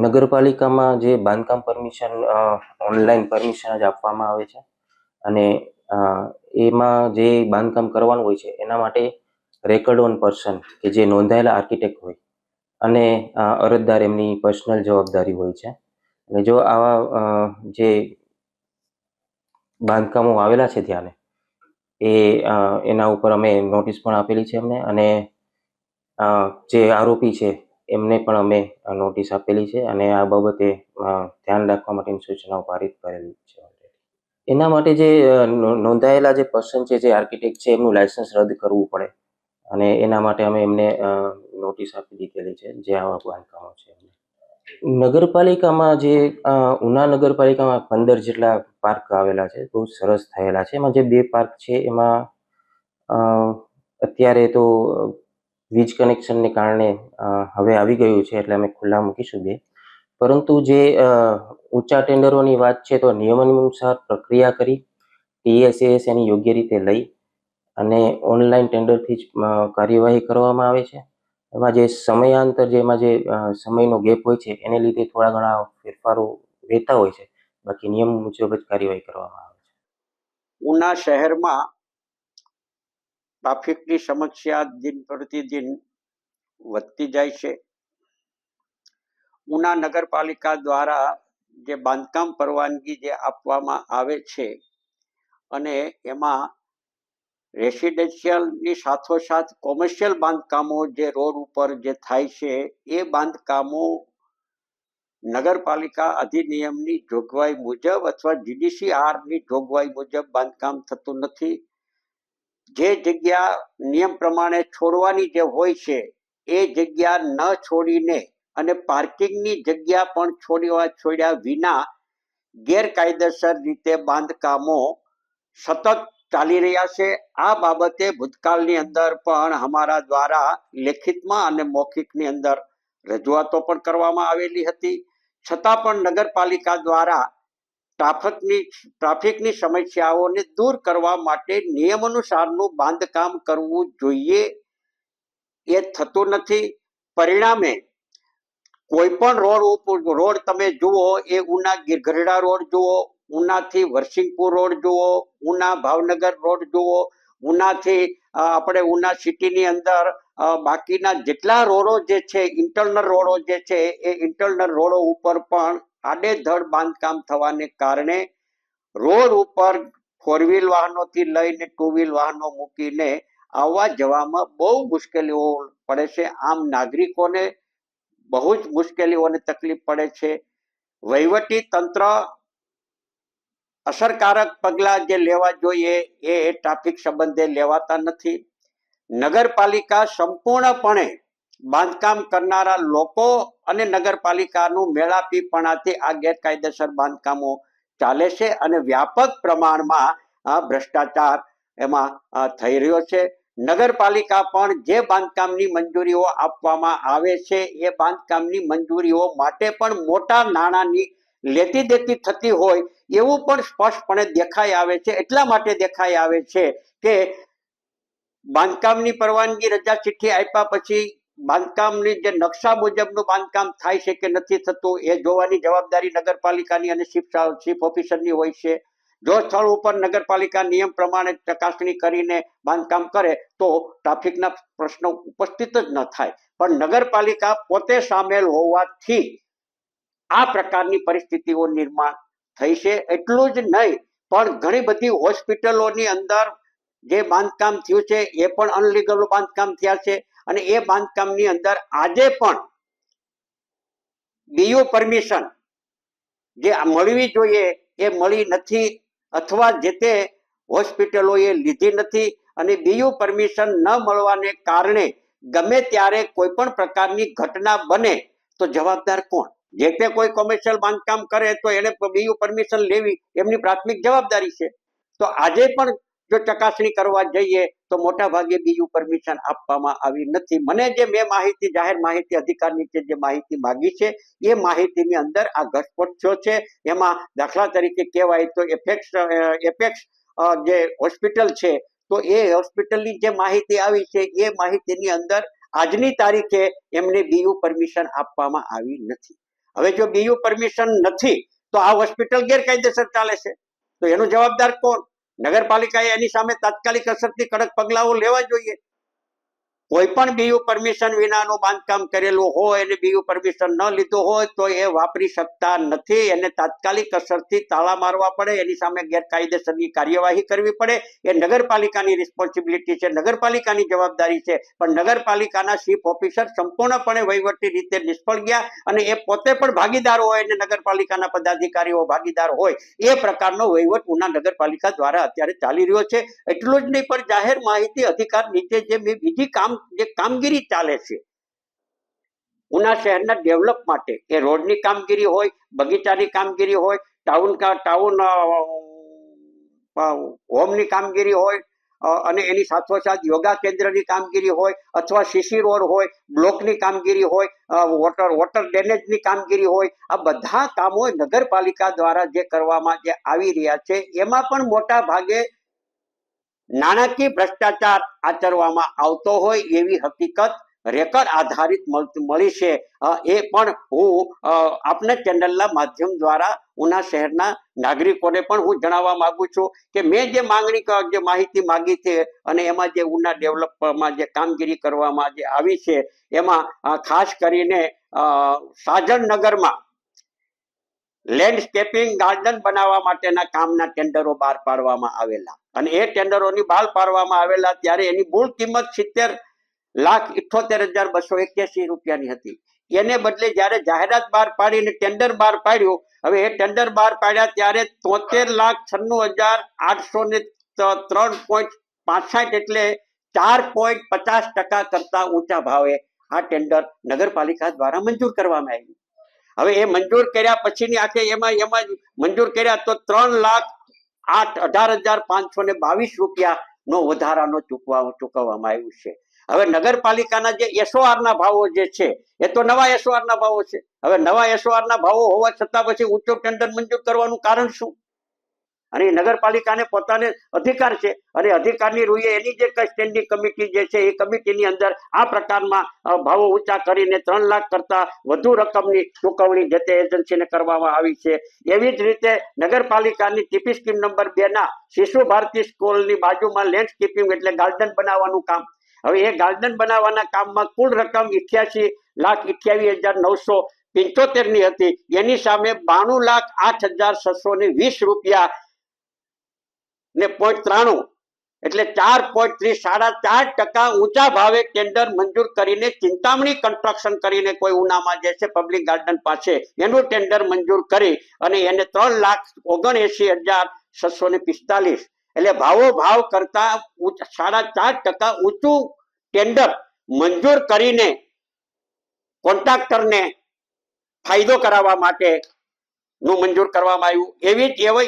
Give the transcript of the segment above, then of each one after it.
નગરપાલિકામાં જે બાંધકામ પરમિશન ઓનલાઈન પરમિશન જ આપવામાં આવે છે અને એમાં જે બાંધકામ કરવાનું હોય છે એના માટે રેકર્ડ ઓન પર્સન કે જે નોંધાયેલા આર્કિટેક્ટ હોય અને અરજદાર એમની પર્સનલ જવાબદારી હોય છે. અને જો આવા જે બાંધકામો આવેલા છે ત્યાં એ એના ઉપર અમે નોટિસ પણ આપેલી છે એમને, અને જે આરોપી છે એમને પણ અમે નોટિસ આપેલી છે અને આ બાબતે ધ્યાન રાખવા માટેની સૂચનાઓ પારિત કરેલી છે. એના માટે જે નોંધાયેલા જે પર્સન છે, જે આર્કિટેક્ટ છે, એમનું લાયસન્સ રદ કરવું પડે અને એના માટે અમે એમને નોટિસ આપી દીધેલી છે જે આવા બાંધકામો છે. નગરપાલિકામાં જે ઉના નગરપાલિકામાં 15 જેટલા પાર્ક આવેલા છે, બહુ સરસ થયેલા છે. એમાં જે 2 પાર્ક છે એમાં અત્યારે તો વીજ કનેક્શનને કારણે હવે આવી ગયું છે એટલે અમે ખુલ્લા મૂકીશું 2. પરંતુ જે ઊંચા ટેન્ડરોની વાત છે તો નિયમ અનુસાર પ્રક્રિયા કરી TSAS એની યોગ્ય રીતે લઈ અને ઓનલાઈન ટેન્ડરથી જ કાર્યવાહી કરવામાં આવે છે. એમાં જે સમયાંતર જેમાં જે સમયનો ગેપ હોય છે એને લીધે થોડા ઘણા ફેરફારો રહેતા હોય છે, બાકી નિયમ મુજબ જ કાર્યવાહી કરવામાં આવે છે. ઉના શહેરમાં ટ્રાફિકની સમસ્યા દિન પ્રતિદિન વધતી જાય છે. ઉના નગરપાલિકા દ્વારા જે બાંધકામ પરવાનગી જે આપવામાં આવે છે અને એમાં રેસિડેન્શિયલની સાથોસાથ કોમર્શિયલ બાંધકામો જે રોડ ઉપર જે થાય છે એ બાંધકામો નગરપાલિકા અધિનિયમની જોગવાઈ મુજબ અથવા GDCRની જોગવાઈ મુજબ બાંધકામ થતું નથી. જે જગ્યા નિયમ પ્રમાણે છોડવાની જે હોય છે એ જગ્યા ન છોડીને અને પાર્કિંગની જગ્યા પણ છોડ્યા વિના ગેરકાયદેસર રીતે બાંધકામો સતત ચાલી રહ્યા છે. આ બાબતે ભૂતકાળની અંદર પણ અમારા દ્વારા લેખિતમાં અને મૌખિકની અંદર રજૂઆતો પણ કરવામાં આવેલી હતી. છતાં પણ નગરપાલિકા દ્વારા ટ્રાફિકની સમસ્યાઓને દૂર કરવા માટે નિયમાનુસારનું બાંધકામ કરવું જોઈએ એ થતું નથી. પરિણામે કોઈ પણ રોડ તમે જુઓ, એ ઉના ગીરગઢડા રોડ જુઓ, ઉનાથી વરસિંગપુર રોડ જુઓ, ઉના ભાવનગર રોડ જુઓ, ઉનાથી આપણે ઉના સિટીની અંદર બાકીના જેટલા રોડો જે છે, ઇન્ટરનલ રોડો જે છે, એ ઇન્ટરનલ રોડો ઉપર પણ આડેધડ બાંધકામ થવાને કારણે રોડ ઉપર 4 વ્હીલ વાહનોથી લઈને 2 વ્હીલ વાહનો મૂકીને આવવા જવામાં બહુ મુશ્કેલીઓ પડે છે. આમ નાગરિકોને બહુ જ મુશ્કેલીઓને તકલીફ પડે છે. વહીવટી તંત્ર અસરકારક પગલાં જે લેવા જોઈએ એ ટ્રાફિક સંબંધે લેવાતા નથી. નગરપાલિકા સંપૂર્ણપણે બાંધકામ કરનારા લોકો અને નગરપાલિકાનું મેળાપીપણાથી આ ગેરકાયદેસર બાંધકામો ચાલે છે અને વ્યાપક પ્રમાણમાં ભ્રષ્ટાચાર એમાં થઈ રહ્યો છે. નગરપાલિકા પણ જે બાંધકામની મંજૂરીઓ આપવામાં આવે છે એ બાંધકામની મંજૂરીઓ માટે પણ મોટા નાણાંની લેતી દેતી થતી હોય એવું પણ સ્પષ્ટપણે દેખાઈ આવે છે. એટલા માટે દેખાઈ આવે છે કે બાંધકામની પરવાનગી રજા ચિઠ્ઠી આપ્યા પછી બાંધકામની જે નકશા મુજબનું બાંધકામ થાય છે કે નથી થતું એ જોવાની જવાબદારી નગરપાલિકાની અને ચીફ ઓફિસરની હોય છે. જો સ્થળ ઉપર નગરપાલિકા નિયમ પ્રમાણે ચકાસણી કરીને બાંધકામ કરે તો ટ્રાફિકના પ્રશ્નો ઉપસ્થિત જ ન થાય. પણ નગરપાલિકા પોતે સામેલ હોવાથી આ પ્રકારની પરિસ્થિતિઓ નિર્માણ થઈ છે. એટલું જ નહીં, પણ ઘણી બધી હોસ્પિટલોની અંદર જે બાંધકામ થયું છે એ પણ અનલીગલ બાંધકામ થયા છે અને એ બાંધકામની અંદર આજે પણ BU પરમિશન જે મળવી જોઈએ એ મળી નથી અથવા જે તે હોસ્પિટલોએ લીધી નથી. અને BU પરમિશન ન મળવાને કારણે ગમે ત્યારે કોઈ પણ પ્રકારની ઘટના બને તો જવાબદાર કોણ? જે તે કોઈ કોમર્શિયલ બાંધકામ કરે તો એને BU પરમિશન લેવી એમની પ્રાથમિક જવાબદારી છે. તો આજે પણ જો ચકાસણી કરવા જઈએ તો મોટા ભાગે BU પરમિશન આપવામાં આવી નથી. મને જે મેં માહિતી જાહેર માહિતી અધિકાર નીચે જે માહિતી માંગી છે એ માહિતીની અંદર આ ઘટસ્ફોટ થયો છે. એમાં દાખલા તરીકે કહેવાય તો એપેક્સ જે હોસ્પિટલ છે તો એ હોસ્પિટલની જે માહિતી આવી છે એ માહિતીની અંદર આજની તારીખે એમને BU પરમિશન આપવામાં આવી નથી. હવે જો બીયુ પરમિશન નથી તો આ હોસ્પિટલ ગેરકાયદેસર ચાલે છે, તો એનો જવાબદાર કોણ? નગરપાલિકાએ એની સામે તાત્કાલિક અસરથી કડક પગલાઓ લેવા જોઈએ. કોઈ પણ બીયુ પરમિશન વિનાનું બાંધકામ કરેલું હોય અને બીયુ પરમિશન ન લીધું હોય તો એ વાપરી શકતા નથી. એને તાત્કાલિક અસરથી તાળા મારવા પડે, એની સામે ગેરકાયદેસરની કાર્યવાહી કરવી પડે. એ નગરપાલિકાની રિસ્પોન્સિબિલિટી છે, નગરપાલિકાની જવાબદારી છે. પણ નગરપાલિકાના ચીફ ઓફિસર સંપૂર્ણપણે વહીવટી રીતે નિષ્ફળ ગયા અને એ પોતે પણ ભાગીદાર હોય અને નગરપાલિકાના પદાધિકારીઓ ભાગીદાર હોય એ પ્રકારનો વહીવટ ઉના નગરપાલિકા દ્વારા અત્યારે ચાલી રહ્યો છે. એટલું જ નહીં, પણ જાહેર માહિતી અધિકાર નીચે જે બીજી કામગીરી ચાલે છે ઉના શહેરના ડેવલપ માટે, એ રોડની કામગીરી હોય, બગીચાની કામગીરી હોય, ટાઉન હોમની કામગીરી હોય અને એની સાથોસાથ યોગા કેન્દ્રની કામગીરી હોય અથવા સીસી રોડ હોય, બ્લોકની કામગીરી હોય, વોટર ડ્રેનેજની કામગીરી હોય, આ બધા કામો નગરપાલિકા દ્વારા જે કરવામાં જે આવી રહ્યા છે એમાં પણ મોટા ભાગે નાણાકીય ભ્રષ્ટાચાર આચરવામાં આવતો હોય એવી હકીકત રેકર્ડ આધારિત મળી છે. એ પણ હું આપના ચેનલના માધ્યમ દ્વારા ઉના શહેરના નાગરિકોને પણ હું જણાવવા માંગુ છું કે મેં જે માહિતી માંગી છે અને એમાં જે ઉના ડેવલપમાં જે કામગીરી કરવામાં જે આવી છે એમાં ખાસ કરીને સાજણનગરમાં લેન્ડસ્કેપિંગ ગાર્ડન બનાવવા માટેના કામના ટેન્ડરો બહાર પાડવામાં આવેલા અને એ ટેન્ડરોની બહાર પાડવામાં આવેલા ત્યારે એની મૂળ કિંમત 70,78,281 રૂપિયાની હતી. એને બદલે જ્યારે જાહેરાત બહાર પાડીને ટેન્ડર બહાર પાડ્યું, હવે એ ટેન્ડર બહાર પાડ્યા ત્યારે 73,96,803.65 એટલે 4.50% કરતા ઊંચા ભાવે આ ટેન્ડર નગરપાલિકા દ્વારા મંજૂર કરવામાં આવ્યું. હવે એ મંજૂર કર્યા પછીની આખે એમાં મંજૂર કર્યા તો 3,18,522 રૂપિયાનો વધારાનો ચૂકવવામાં આવ્યું છે. હવે નગરપાલિકાના જે SOR ના ભાવો જે છે એ તો નવા SOR ના ભાવો છે. હવે નવા SOR ના ભાવો હોવા છતાં પછી ઊંચો ટેન્ડર મંજૂર કરવાનું કારણ શું? અને નગરપાલિકાને પોતાને અધિકાર છે અને અધિકારની રૂએ એની જે સ્ટેન્ડિંગ કમિટી જે છે એ કમિટીની અંદર આ પ્રકારમાં ભાવો ઊંચા કરીને 3 લાખ કરતા વધુ રકમની ચૂકવણી જે તે એજન્સીને કરવામાં આવી છે. એવી જ રીતે નગરપાલિકાની ટીપી સ્કીમ નંબર 2 ના શિશુ ભારતી સ્કૂલની બાજુમાં લેન્ડસ્કેપિંગ એટલે ગાર્ડન બનાવવાનું કામ. હવે એ ગાર્ડન બનાવવાના કામમાં કુલ રકમ 88,28,975 ની હતી. એની સામે 92,08,620 રૂપિયા ને 0.93 એટલે 4.4% ઊંચા ભાવે ટેન્ડર મંજૂર કરીને ચિંતામણી કન્સ્ટ્રક્શન કરીને કોઈ ઉનામાં જે છે પબ્લિક ગાર્ડન પાસે એનું ટેન્ડર મંજૂર કરી અને એને 3,79,645 એટલે ભાવ કરતા 4.5% ઊંચું ટેન્ડર મંજૂર કરીને કોન્ટ્રાક્ટરને ફાયદો કરાવવા માટે નું મંજૂર કરવામાં આવ્યું.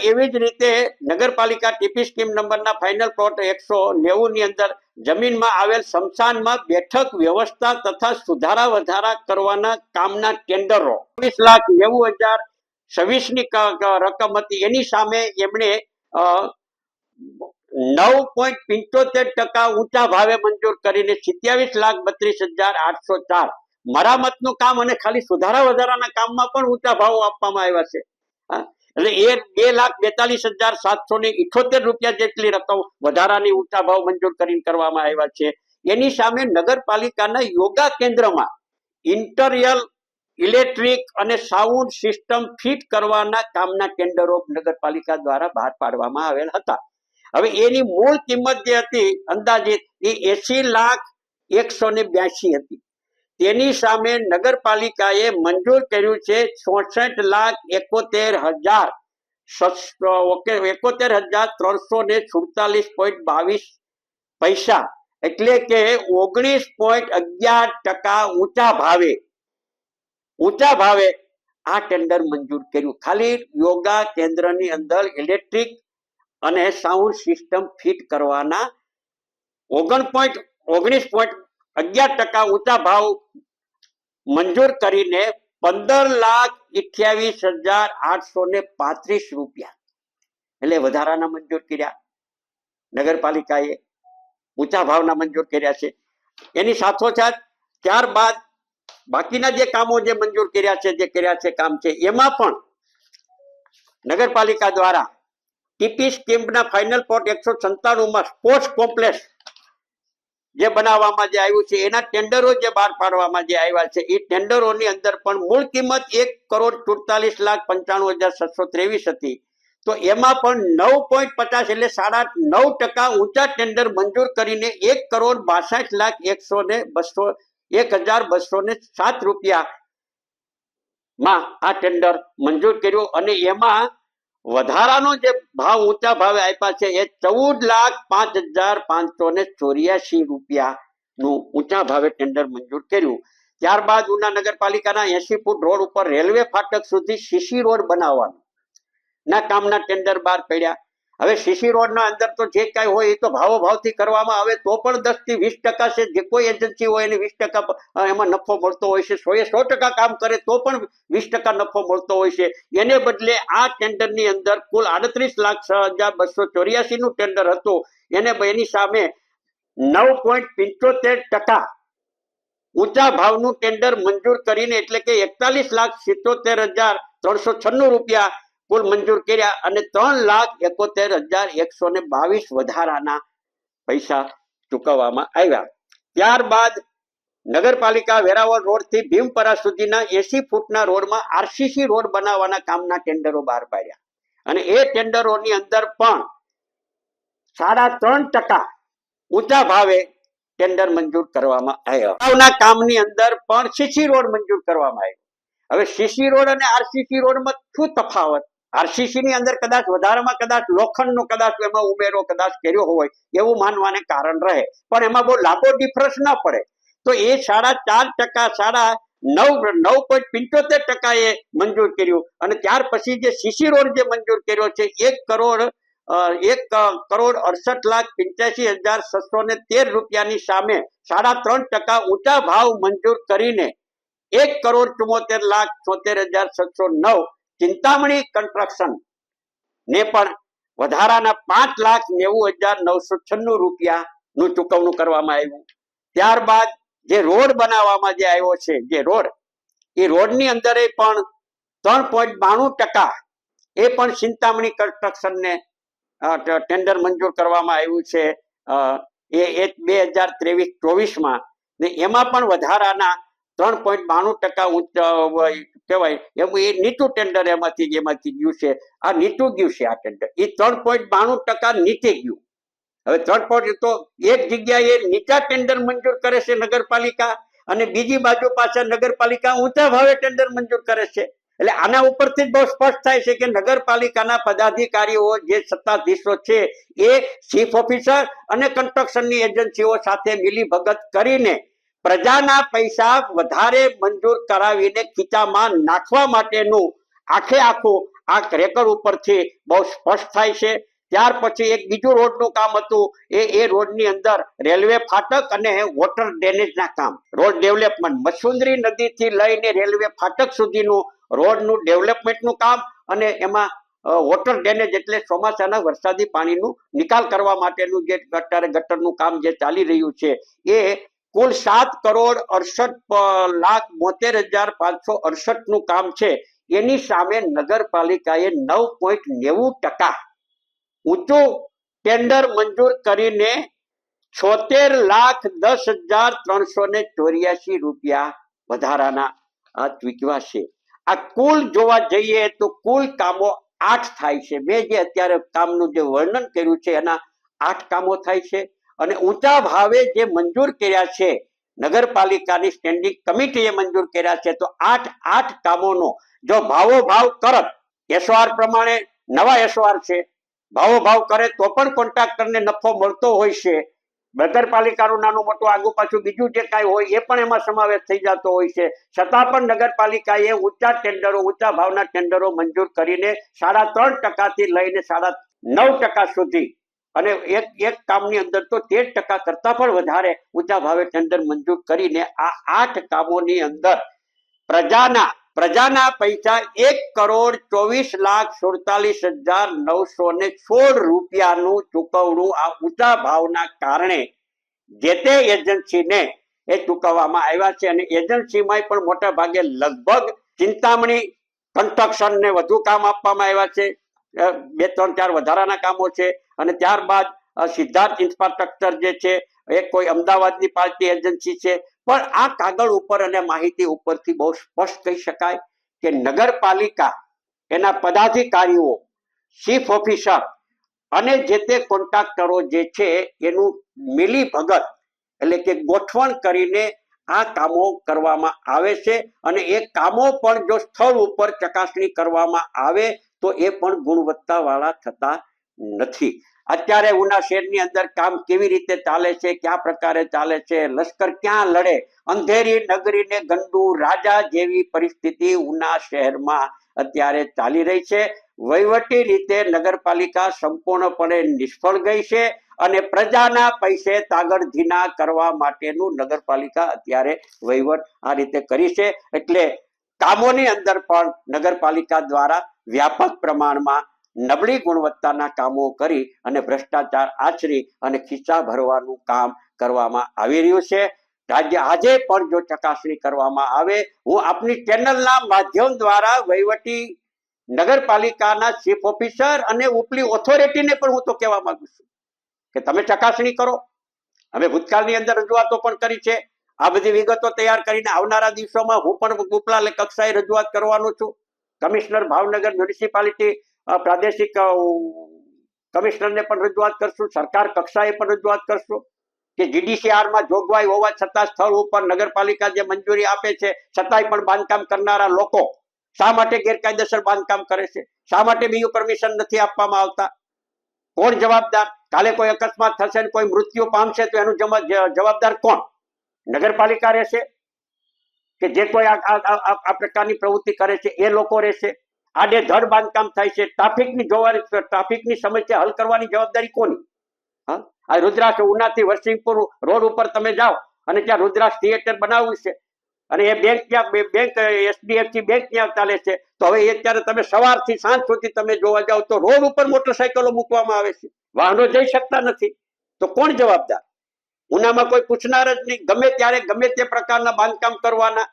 એવી જ રીતે નગરપાલિકા ટીપી સ્કીમ નંબરના ફાઇનલ પ્લોટ 190 ની અંદર જમીનમાં આવેલ સ્મશાનમાં બેઠક વ્યવસ્થા તથા સુધારા વધારા કરવાના કામના ટેન્ડરો 20,90,026 ની રકમ હતી. એની સામે એમણે 9.75% ઊંચા ભાવે મંજૂર કરીને 27,32,804 મરામતનું કામ અને ખાલી સુધારા વધારાના કામમાં પણ ઊંચા ભાવો આપવામાં આવ્યા છે. એટલે એ 2,42,778 રૂપિયા જેટલી રકમ વધારાની ઊંચા ભાવ મંજૂર કરીને કરવામાં આવ્યા છે. એની સામે નગરપાલિકાના યોગા કેન્દ્રમાં ઇન્ટરિયર ઇલેક્ટ્રિક અને સાઉન્ડ સિસ્ટમ ફિટ કરવાના કામના ટેન્ડરો નગરપાલિકા દ્વારા બહાર પાડવામાં આવેલ હતા. હવે એની મૂળ કિંમત જે હતી અંદાજિત એ 80,01,82 હતી. તેની સામે નગરપાલિકાએ મંજૂર કર્યું છે 71,73,347.22 પૈસા એટલે કે 19.11% ઊંચા ભાવે આ ટેન્ડર મંજૂર કર્યું. ખાલી યોગા કેન્દ્રની અંદર ઇલેક્ટ્રિક અને સાઉન્ડ સિસ્ટમ ફિટ કરવાના 19.11% ઊંચા ભાવ મંજૂર કરીને 15,28,835 રૂપિયા એટલે વધારાના મંજૂર કર્યા. નગરપાલિકાએ ઊંચા ભાવના મંજૂર કર્યા છે. એની સાથોસાથ ત્યારબાદ બાકીના જે કામો જે મંજૂર કર્યા છે કામ છે એમાં પણ નગરપાલિકા દ્વારા ટીપી સ્કીમના ફાઇનલ પ્લોટ 197 સ્પોર્ટ્સ કોમ્પ્લેક્સ જે બનાવવામાં જે આવ્યું છે એના ટેન્ડરો જે બહાર પાડવામાં જે આવ્યા છે એ ટેન્ડરોની અંદર પણ મૂળ કિંમત 1,44,95,723 હતી. તો એમાં પણ 9.50 એટલે 9.5% ઊંચા ટેન્ડર મંજૂર કરીને 1,62,1,207 રૂપિયામાં આ ટેન્ડર મંજૂર કર્યું અને એમાં વધારાનો જે ભાવ ઊંચા ભાવે આપ્યા છે એ 14,05,584 રૂપિયાનું ઊંચા ભાવે ટેન્ડર મંજૂર કર્યું. ત્યારબાદ ઉના નગરપાલિકાના 80 ફૂટ રોડ ઉપર રેલવે ફાટક સુધી સીસી રોડ બનાવવાનું ના કામના ટેન્ડર બહાર પડ્યા. હવે સીસી રોડના અંદર તો જે કાંઈ હોય એ તો ભાવોભાવથી કરવામાં આવે તો પણ 10 થી 20% છે. જે કોઈ એજન્સી હોય એને 20% એમાં નફો મળતો હોય છે. 100% કામ કરે તો પણ 20% નફો મળતો હોય છે. એને બદલે આ ટેન્ડરની અંદર કુલ 38,06,284 નું ટેન્ડર હતું. એની સામે 9.75% ઊંચા ભાવનું ટેન્ડર મંજૂર કરીને એટલે કે 41,77,396 રૂપિયા કુલ મંજૂર કર્યા અને 3,71,122 વધારાના પૈસા ચૂકવવામાં આવ્યા. ત્યારબાદ નગરપાલિકા વેરાવળ રોડ થી ભીમપરા સુધીના 80 ફૂટના રોડમાં આરસીસી રોડ બનાવવાના કામના ટેન્ડરો બહાર પાડ્યા અને એ ટેન્ડરોની અંદર પણ 3.5% ઊંચા ભાવે ટેન્ડર મંજૂર કરવામાં આવ્યા. કામની અંદર પણ સીસી રોડ મંજૂર કરવામાં આવ્યો. હવે સીસી રોડ અને આરસીસી રોડમાં શું તફાવત? આરસીસી ની અંદર કદાચ વધારામાં કદાચ લોખંડનો કદાચ એમાં ઉમેરો કદાચ કર્યો હોય એવું માનવાને કારણ રહે, પણ એમાં બહુ લાંબો ડિફરન્સ ના પડે. તો એ 4.5%, 9.75% એ મંજૂર કર્યું અને ત્યાર પછી જે સીસી રોડ જે મંજૂર કર્યો છે 1,68,85,713 રૂપિયાની સામે 3.5% ઊંચા ભાવ મંજૂર કરીને 1,74,76,709 ચિંતામણી કન્સ્ટ્રક્શન ને પણ વધારાના 5,90,996 રૂપિયાનું ચૂકવણું કરવામાં આવ્યું. ત્યારબાદ જે રોડ બનાવવામાં જે આવ્યો છે જે રોડ એ રોડની અંદર પણ 3.92% એ પણ ચિંતામણી કન્સ્ટ્રક્શનને ટેન્ડર મંજૂર કરવામાં આવ્યું છે એ 2023-24 ને એમાં પણ વધારાના 3.92% કહેવાય એમ એ નીચું ટેન્ડર એમાંથી ગયું છે. આ નીચું ગયું છે આ ટેન્ડર એ 3.92% નીચે ગયું. હવે 3 તો એક જગ્યાએ નીચા ટેન્ડર મંજૂર કરે છે નગરપાલિકા અને બીજી બાજુ પાછા નગરપાલિકા ઊંચા ભાવે ટેન્ડર મંજૂર કરે છે. એટલે આના ઉપરથી જ બહુ સ્પષ્ટ થાય છે કે નગરપાલિકાના પદાધિકારીઓ જે સત્તાધીશો છે એ ચીફ ઓફિસર અને કન્સ્ટ્રક્શનની એજન્સીઓ સાથે મિલીભગત કરીને પ્રજાના પૈસા વધારે મંજૂર કરાવીને ખીચામાં નાખવા માટેનું આખું આ રેકર્ડ ઉપરથી બહુ સ્પષ્ટ થાય છે. ત્યાર પછી એક બીજું રોડનું કામ હતું એ રોડની અંદર રેલવે ફાટક અને વોટર ડ્રેનેજના કામ, રોડ ડેવલપમેન્ટ મસુંદરી નદીથી લઈને રેલવે ફાટક સુધીનું રોડનું ડેવલપમેન્ટનું કામ અને એમાં વોટર ડ્રેનેજ એટલે ચોમાસાના વરસાદી પાણીનું નિકાલ કરવા માટેનું જે અત્યારે ગટરનું કામ જે ચાલી રહ્યું છે એ કુલ 7,68,72,568 નું કામ છે. એની સામે નગરપાલિકાએ 9.90% ઊંચું ટેન્ડર મંજૂર કરીને 76,10,384 રૂપિયા વધારાના ચૂકવ્યા છે. આ કુલ જોવા જઈએ તો કુલ કામો 8 થાય છે. મેં જે અત્યારે કામનું જે વર્ણન કર્યું છે એના 8 કામો થાય છે અને ઊંચા ભાવે જે મંજૂર કર્યા છે નગરપાલિકાની સ્ટેન્ડિંગ કમિટીએ મંજૂર કર્યા છે તો 8 કામોનો જો ભાવ કરત એસઓઆર પ્રમાણે નવા એસઓઆર છે, ભાવ કરે તો પણ કોન્ટ્રાક્ટરને નફો મળતો હોય છે. નગરપાલિકાનું નાનું મોટું આગુ પાછું બીજું જે કાંઈ હોય એ પણ એમાં સમાવેશ થઈ જતો હોય છે. છતાં પણ નગરપાલિકાએ ઊંચા ભાવના ટેન્ડરો મંજૂર કરીને 3.5% થી લઈને 9.5% સુધી અને એક કામની અંદર તો 13% કરતા પણ વધારે ઊંચા ભાવે ટેન્ડર મંજૂર કરીને આ 8 કામોની અંદર પ્રજાના પૈસા 1,24,47,916 રૂપિયાનું ચૂકવણું આ ઊંચા ભાવના કારણે જે તે એજન્સીને એ ચૂકવવામાં આવ્યા છે. અને એજન્સીમાં પણ મોટા ભાગે લગભગ ચિંતામણી કન્સ્ટ્રક્શન ને વધુ કામ આપવામાં આવ્યા છે. 2-3-4 વધારાના કામો છે. અને ત્યારબાદ સિદ્ધાર્થ ઇન્ફ્રાસ્ટ્રક્ચર જે છે એ કોઈ અમદાવાદની પાર્ટી એજન્સી છે. પણ આ કાગળ ઉપર અને માહિતી ઉપરથી બહુ સ્પષ્ટ કહી શકાય કે નગરપાલિકા, એના પદાધિકારીઓ, ચીફ ઓફિસર અને જે તે કોન્ટ્રાક્ટરો જે છે એનું મિલીભગત એટલે કે ગોઠવણ કરીને આ કામો કરવામાં આવે છે. અને એ કામો પણ જો સ્થળ ઉપર ચકાસણી કરવામાં આવે તો એ પણ ગુણવત્તાવાળા થતા નથી. અત્યારે ઉના શહેરની અંદર કામ કેવી રીતે ચાલે છે, કયા પ્રકારે ચાલે છે, લશ્કર ક્યાં લડે, અંધેરી નગરીને ગંડુ રાજા જેવી પરિસ્થિતિ ઉના શહેરમાં અત્યારે ચાલી રહી છે. વહીવટી રીતે નગરપાલિકા સંપૂર્ણપણે નિષ્ફળ ગઈ છે અને પ્રજાના પૈસે તાગડધીના કરવા માટેનું નગરપાલિકા અત્યારે વહીવટ આ રીતે કરી છે. એટલે કામોની અંદર પણ નગરપાલિકા દ્વારા વ્યાપક પ્રમાણમાં નબળી ગુણવત્તાના કામો કરી અને ભ્રષ્ટાચાર આચરી અને ખીચા ભરવાનું કામ કરવામાં આવી રહ્યું છે. આજે પણ જો ચકાસણી કરવામાં આવે, હું આપની ચેનલના માધ્યમ દ્વારા વહીવટી નગરપાલિકાના ચીફ ઓફિસર અને ઉપલી ઓથોરિટીને પણ હું તો કહેવા માંગુ છું કે તમે ચકાસણી કરો. અમે ભૂતકાળની અંદર રજૂઆતો પણ કરી છે. આ બધી વિગતો તૈયાર કરીને આવનારા દિવસોમાં હું પણ ઉપલા કક્ષાએ રજૂઆત કરવાનો છું. કમિશનર ભાવનગર મ્યુનિસિપાલિટી પ્રાદેશિક કમિશનરને પણ રજૂઆત કરશું, સરકાર કક્ષાએ પણ રજૂઆત કરશું કે જીડીસીઆરમાં જોગવાઈ હોવા છતાં સ્થળ ઉપર નગરપાલિકા જે મંજૂરી આપે છે છતાંય પણ બાંધકામ કરનારા લોકો શા માટે ગેરકાયદેસર બાંધકામ કરે છે? શા માટે બીયુ પરમિશન નથી આપવામાં આવતા? કોણ જવાબદાર? કાલે કોઈ અકસ્માત થશે ને કોઈ મૃત્યુ પામશે તો એનું જવાબદાર કોણ? નગરપાલિકા રહેશે કે જે કોઈ આ પ્રકારની પ્રવૃત્તિ કરે છે એ લોકો રહેશે? આડેધડ બાંધકામ થાય છે, ટ્રાફિકની સમસ્યા હલ કરવાની જવાબદારી કોની? આ રુદ્રાક્ષ ઉનાથી વરસિંહપુર રોડ ઉપર તમે જાઓ અને ત્યાં રુદ્રાક્ષ થિયેટર બનાવ્યું છે અને એ બેંક એચડીએફસી બેંક ત્યાં ચાલે છે. તો હવે અત્યારે તમે સવારથી સાંજ સુધી તમે જોવા જાવ તો રોડ ઉપર મોટરસાયકલો મૂકવામાં આવે છે, વાહનો જઈ શકતા નથી. તો કોણ જવાબદાર? ઉનામાં કોઈ પૂછનાર જ નહીં. ગમે ત્યારે ગમે તે પ્રકારના બાંધકામ કરવાના,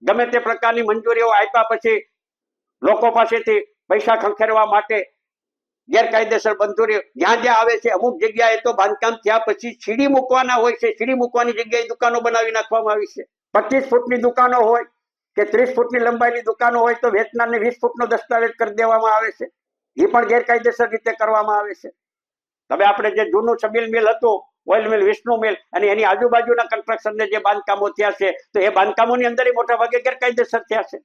ગમે તે પ્રકારની મંજૂરીઓ આપ્યા પછી લોકો પાસેથી પૈસા ખંખેરવા માટે ગેરકાયદેસર મંજૂરી જ્યાં જ્યાં આવે છે. અમુક જગ્યાએ તો બાંધકામ થયા પછી સીડી મૂકવાના હોય છે, સીડી મૂકવાની જગ્યાએ દુકાનો બનાવી નાખવામાં આવી છે. 25 ફૂટની દુકાનો હોય કે 30 ફૂટની લંબાઈની દુકાનો હોય તો વેચનારને 20 ફૂટનો દસ્તાવેજ કરી દેવામાં આવે છે. એ પણ ગેરકાયદેસર રીતે કરવામાં આવે છે. તમે આપણે જે જૂનું છબીલ મિલ હતું, ઓઇલ મિલ, વિષ્ણુ મિલ અને એની આજુબાજુના કન્સ્ટ્રક્શનને જે બાંધકામો થયા છે તો એ બાંધકામોની અંદર મોટા ભાગે ગેરકાયદેસર થયા છે.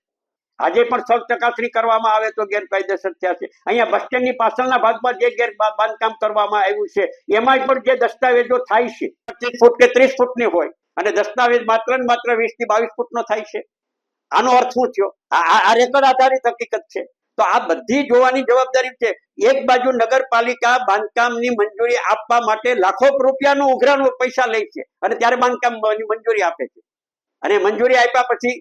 આજે પણ સ્થળ ચકાસણી કરવામાં આવે તો ગેરકાયદેસર થયા છે. અહીંયા બસ સ્ટેન્ડની પાછળના ભાગમાં જે બાંધકામ કરવામાં આવ્યું છે એમાં પણ જે દસ્તાવેજો થાય છે 25 ફૂટ કે 30 ફૂટની હોય અને દસ્તાવેજ માત્ર ને માત્ર 20 થી 22 ફૂટનો થાય છે. આનો અર્થ શું થયો? આ રેકોર્ડ આધારિત હકીકત છે. તો આ બધી જોવાની જવાબદારી છે. એક બાજુ નગરપાલિકા બાંધકામની મંજૂરી આપવા માટે લાખો રૂપિયાનું ઉઘરાણું પૈસા લે છે અને ત્યારે બાંધકામની મંજૂરી આપે છે. અને મંજૂરી આપ્યા પછી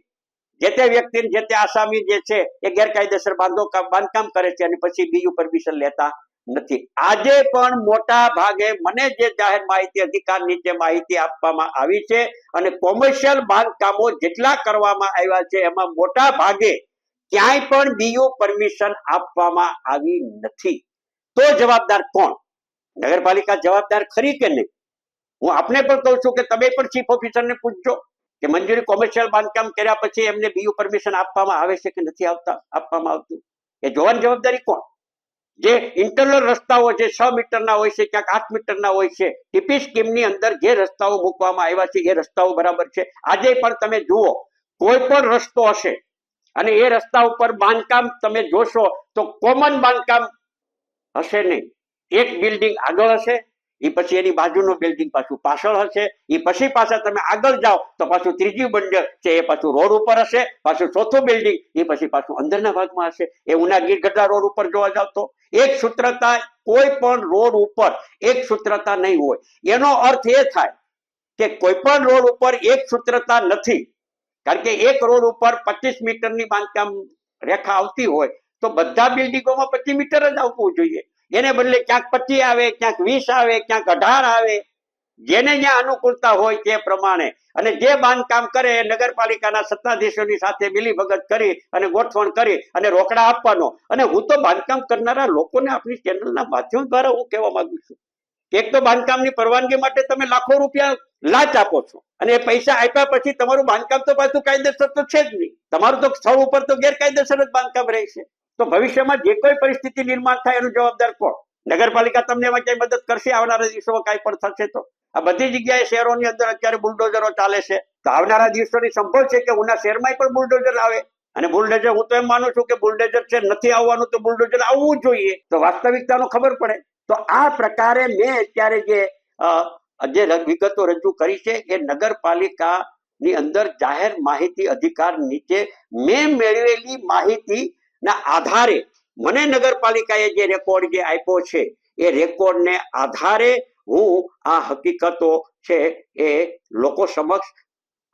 જે તે વ્યક્તિ જે તે આસામી જે છે એ ગેરકાયદેસર બાંધકામ કરે છે અને પછી બીયુ પરમિશન લેતા નથી. આજે પણ મોટા ભાગે મને જે જાહેર માહિતી અધિકાર નીચે માહિતી આપવામાં આવી છે અને કોમર્શિયલ બાંધકામો જેટલા કરવામાં આવ્યા છે એમાં મોટા ભાગે ક્યાંય પણ બીયુ પરમિશન આપવામાં આવી નથી. તો જવાબદાર કોણ? નગરપાલિકા જવાબદાર ખરી કે નહીં? હું આપને પણ કહું છું કે તમે પણ ચીફ ઓફિસરને પૂછજો કે મંજૂરી કોમર્શિયલ બાંધકામ કર્યા પછી એમને બીયુ પરમિશન આપવામાં આવે છે કે નથી આપવામાં આવતું? એ જોવાની જવાબદારી કોણ? જે ઇન્ટરનલ રસ્તાઓ જે 6 મીટરના હોય છે, ક્યાંક 8 મીટરના હોય છે, ટીપી સ્કીમની અંદર જે રસ્તાઓ મૂકવામાં આવ્યા છે એ રસ્તાઓ બરાબર છે? આજે પણ તમે જુઓ, કોઈ પણ રસ્તો હશે અને એ રસ્તા ઉપર બાંધકામ તમે જોશો તો કોમન બાંધકામ હશે નહીં. એક બિલ્ડિંગ આગળ હશે, એ પછી એની બાજુનું બિલ્ડિંગ પાછું પાછળ હશે, એ પછી પાછા તમે આગળ જાઓ તો પાછું ત્રીજી બિલ્ડિંગ છે એ પાછું રોડ ઉપર હશે, પાછું ચોથું બિલ્ડિંગ એ પછી પાછું અંદરના ભાગમાં હશે. એ ઉના ગીરગઢડા રોડ ઉપર જોવા જાવ તો એક સૂત્રતા કોઈ પણ રોડ ઉપર એક સૂત્રતા નહીં હોય. એનો અર્થ એ થાય કે કોઈ પણ રોડ ઉપર એક સૂત્રતા નથી. કારણ કે એક રોડ ઉપર 25 મીટરની બાંધકામ રેખા આવતી હોય તો બધા બિલ્ડિંગોમાં 25 મીટર જ આવવું જોઈએ. એને બદલે ક્યાંક 25 આવે, ક્યાંક 20 આવે, ક્યાંક 18 આવે. જેને જ્યાં અનુકૂળતા હોય તે પ્રમાણે અને જે બાંધકામ કરે એ નગરપાલિકાના સત્તાધીશોની સાથે મિલીભગત કરી અને ગોઠવણ કરી અને રોકડા આપવાનો. અને હું તો બાંધકામ કરનારા લોકોને આપણી ચેનલના માધ્યમ દ્વારા હું કહેવા માંગુ છું, એક તો બાંધકામની પરવાનગી માટે તમે લાખો રૂપિયા લાંચ આપો છો અને એ પૈસા આપ્યા પછી તમારું બાંધકામ તો પાછું કાયદેસર તો છે જ નહીં. તમારું તો સ્થળ ઉપર તો ગેરકાયદેસર જ બાંધકામ રહેશે. તો ભવિષ્યમાં જે કોઈ પરિસ્થિતિ નિર્માણ થાય એનું જવાબદાર કોણ? નગરપાલિકા તમને એમાં કઈ મદદ કરશે આવનારા દિવસોમાં કાંઈ પણ થશે તો? આ બધી જગ્યાએ શહેરોની અંદર અત્યારે બુલડોઝરો ચાલે છે, તો આવનારા દિવસોની સંભવ છે કે ઉના શહેરમાં પણ બુલડોઝર આવે. અને બુલડોઝર હું તો એમ માનું છું કે બુલડોઝર છે નથી આવવાનું તો બુલડોઝર આવવું જોઈએ, તો વાસ્તવિકતાનો ખબર પડે. તો આ પ્રકારે મેં અત્યારે જે વિગતો રજૂ કરી છે એ નગરપાલિકાની અંદર જાહેર માહિતી અધિકાર નીચે મેં મેળવેલી માહિતીના આધારે મને નગરપાલિકાએ જે રેકોર્ડ જે આપ્યો છે એ રેકોર્ડને આધારે હું આ હકીકતો છે એ લોકો સમક્ષ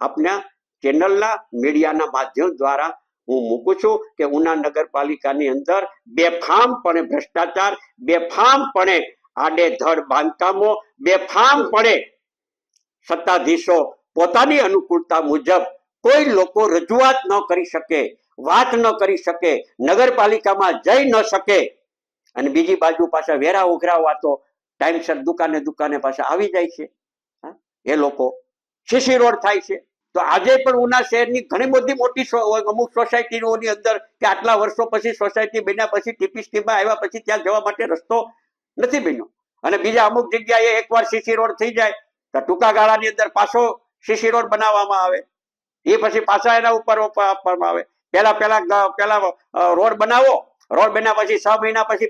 આપના ચેનલના મીડિયાના માધ્યમ દ્વારા હું મૂકું છું કે ઉના નગરપાલિકાની અંદર બેફામપણે ભ્રષ્ટાચાર, બેફામપણે આડેધડ બાંધકામો, બેફામપણે સત્તાધીશો પોતાની અનુકૂળતા મુજબ કોઈ લોકો રજૂઆત ન કરી શકે, વાત ન કરી શકે, નગરપાલિકામાં જઈ ન શકે અને બીજી બાજુ પાછા વેરા ઉઘરાવવા તો ટાઈમસર દુકાને પાછા આવી જાય છે. એ લોકો સીસી રોડ થાય છે. તો આજે પણ ઉના શહેરની ઘણી બધી મોટી અમુક સોસાયટીઓની અંદર કે આટલા વર્ષો પછી સોસાયટી બન્યા પછી ટીપી સ્કીમમાં આવ્યા પછી ત્યાં જવા માટે રસ્તો નથી બન્યો. અને બીજા અમુક જગ્યાએ એકવાર સીસી રોડ થઈ જાય તો ટૂંકા ગાળાની અંદર પાછો સીસી રોડ બનાવવામાં આવે, એ પછી પાછા એના ઉપર આપવામાં આવે. પેલા રોડ બનાવો, રોડ બન્યા પછી 6 મહિના પછી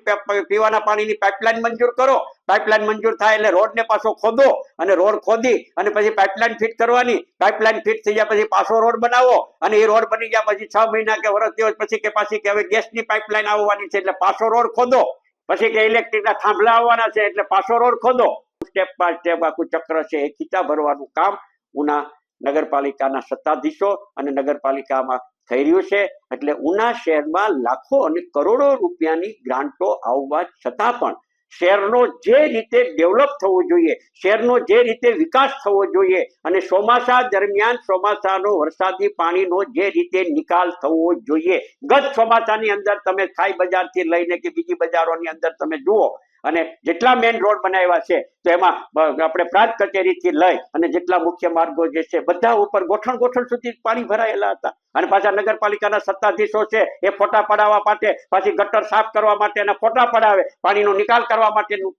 પીવાના પાણીની પાઇપલાઇન મંજૂર કરો. પાઇપલાઇન મંજૂર થાય એટલે રોડને પાછો ખોદો અને રોડ ખોદી અને પછી પાઇપલાઇન ફિટ કરવાની. પાઇપલાઇન ફિટ થઈ ગયા પછી પાછો રોડ બનાવો અને એ રોડ બની ગયા પછી 6 મહિના કે વર્ષ દિવસ પછી કે પાછી કે હવે ગેસની પાઇપલાઇન આવવાની છે એટલે પાછો રોડ ખોદો. પછી કે ઇલેક્ટ્રિકના થાંભલા આવવાના છે એટલે પાછો રોડ ખોદો. સ્ટેપ બાય સ્ટેપ આખું ચક્ર છે એ ખીચા ભરવાનું કામ ઉના નગરપાલિકાના સત્તાધીશો અને નગરપાલિકામાં થઈ રહ્યું છે. એટલે ઉના શહેરમાં લાખો અને કરોડો રૂપિયાની ગ્રાન્ટો આવવા છતાં પણ શહેરનો જે રીતે ડેવલપ થવો જોઈએ, શહેરનો જે રીતે વિકાસ થવો જોઈએ અને ચોમાસા દરમિયાન ચોમાસાનો વરસાદી પાણીનો જે રીતે નિકાલ થવો જોઈએ. ગત ચોમાસાની અંદર તમે થાઈ બજારથી લઈને કે બીજી બજારોની અંદર તમે જુઓ અને જેટલા મેઇન રોડ બનાવ્યા છે તો એમાં આપણે પ્રાંત કચેરીથી લઈ અને જેટલા મુખ્ય માર્ગો જે છે બધા ઉપર ગોઠણ સુધી પાણી ભરાયેલા હતા. અને પાછા નગરપાલિકાના સત્તાધીશો છે એ ફોટા પડાવવા માટે પાછી ગટર સાફ કરવા માટે એના ફોટા પડાવે, પાણીનો નિકાલ કરવા માટેનું.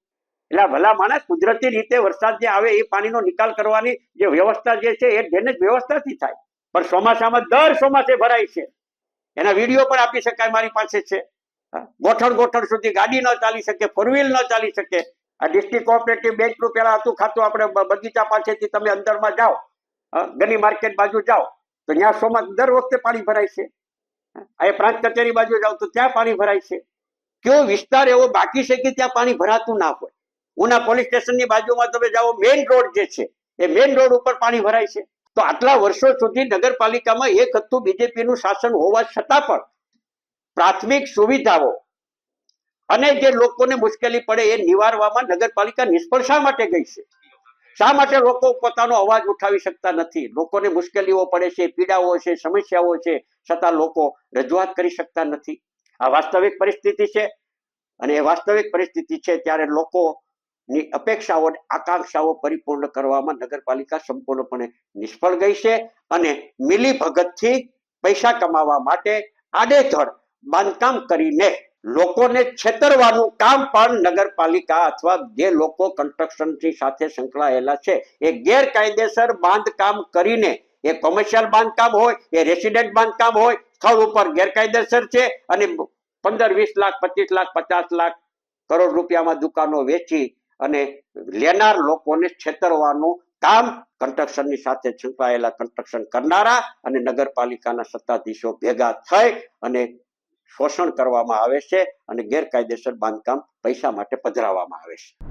એટલે ભલા માણસ કુદરતી રીતે વરસાદ જે આવે એ પાણીનો નિકાલ કરવાની જે વ્યવસ્થા જે છે એ ડ્રેનેજ વ્યવસ્થાથી થાય, પણ ચોમાસામાં દર ચોમાસે ભરાય છે. એના વિડીયો પણ આપી શકાય, મારી પાસે છે. ગોઠણ સુધી ગાડી ન ચાલી શકે, ફોર વ્હીલ ન ચાલી શકે. આ ડિસ્ટ્રિક્ટ કોઓપરેટિવ બેંકનું પેલા હતું ખાતું, આપણે બગીચા પાસેથી તમે અંદરમાં જાઓ, ગની માર્કેટ બાજુ જાઓ તો ત્યાં દર વખતે પાણી ભરાય છે. આ પ્રાંત કચેરી બાજુ જાઓ તો ત્યાં પાણી ભરાય છે. કયો વિસ્તાર એવો બાકી છે કે ત્યાં પાણી ભરાતું ના હોય? ઉના પોલીસ સ્ટેશનની બાજુમાં તમે જાઓ, મેઇન રોડ જે છે એ મેઇન રોડ ઉપર પાણી ભરાય છે. તો આટલા વર્ષો સુધી નગરપાલિકામાં એક હતું બીજેપીનું શાસન હોવા છતાં પણ પ્રાથમિક સુવિધાઓ અને જે લોકોને મુશ્કેલી પડે એ નિવારવામાં નગરપાલિકા નિષ્ફળ શા માટે ગઈ છે? શા માટે લોકો પોતાનો અવાજ ઉઠાવી શકતા નથી? લોકોને મુશ્કેલીઓ પડે છે, પીડાઓ છે, સમસ્યાઓ છે, છતાં લોકો રજૂઆત કરી શકતા નથી. આ વાસ્તવિક પરિસ્થિતિ છે અને એ વાસ્તવિક પરિસ્થિતિ છે ત્યારે લોકોની અપેક્ષાઓ અને આકાંક્ષાઓ પરિપૂર્ણ કરવામાં નગરપાલિકા સંપૂર્ણપણે નિષ્ફળ ગઈ છે. અને મિલીભગતથી પૈસા કમાવા માટે આડેધડ બાંધકામ કરીને લોકોને છેતરવાનું કામ પણ નગરપાલિકા અથવા જે લોકો કન્સ્ટ્રક્શનની સાથે સંકળાયેલા છે એ ગેરકાયદેસર બાંધકામ કરીને, એ કોમર્શિયલ બાંધકામ હોય, એ રેસિડેન્ટ બાંધકામ હોય, સ્થળ ઉપર ગેરકાયદેસર છે અને 15-20 લાખ, 25 લાખ, 50 લાખ, કરોડ રૂપિયામાં દુકાનો વેચી અને લેનાર લોકોને છેતરવાનું કામ કન્સ્ટ્રક્શનની સાથે સંકળાયેલા કન્સ્ટ્રક્શન કરનારા અને નગરપાલિકાના સત્તાધીશો ભેગા થઈ અને શોષણ કરવામાં આવે છે અને ગેરકાયદેસર બાંધકામ પૈસા માટે પધરાવવામાં આવે છે.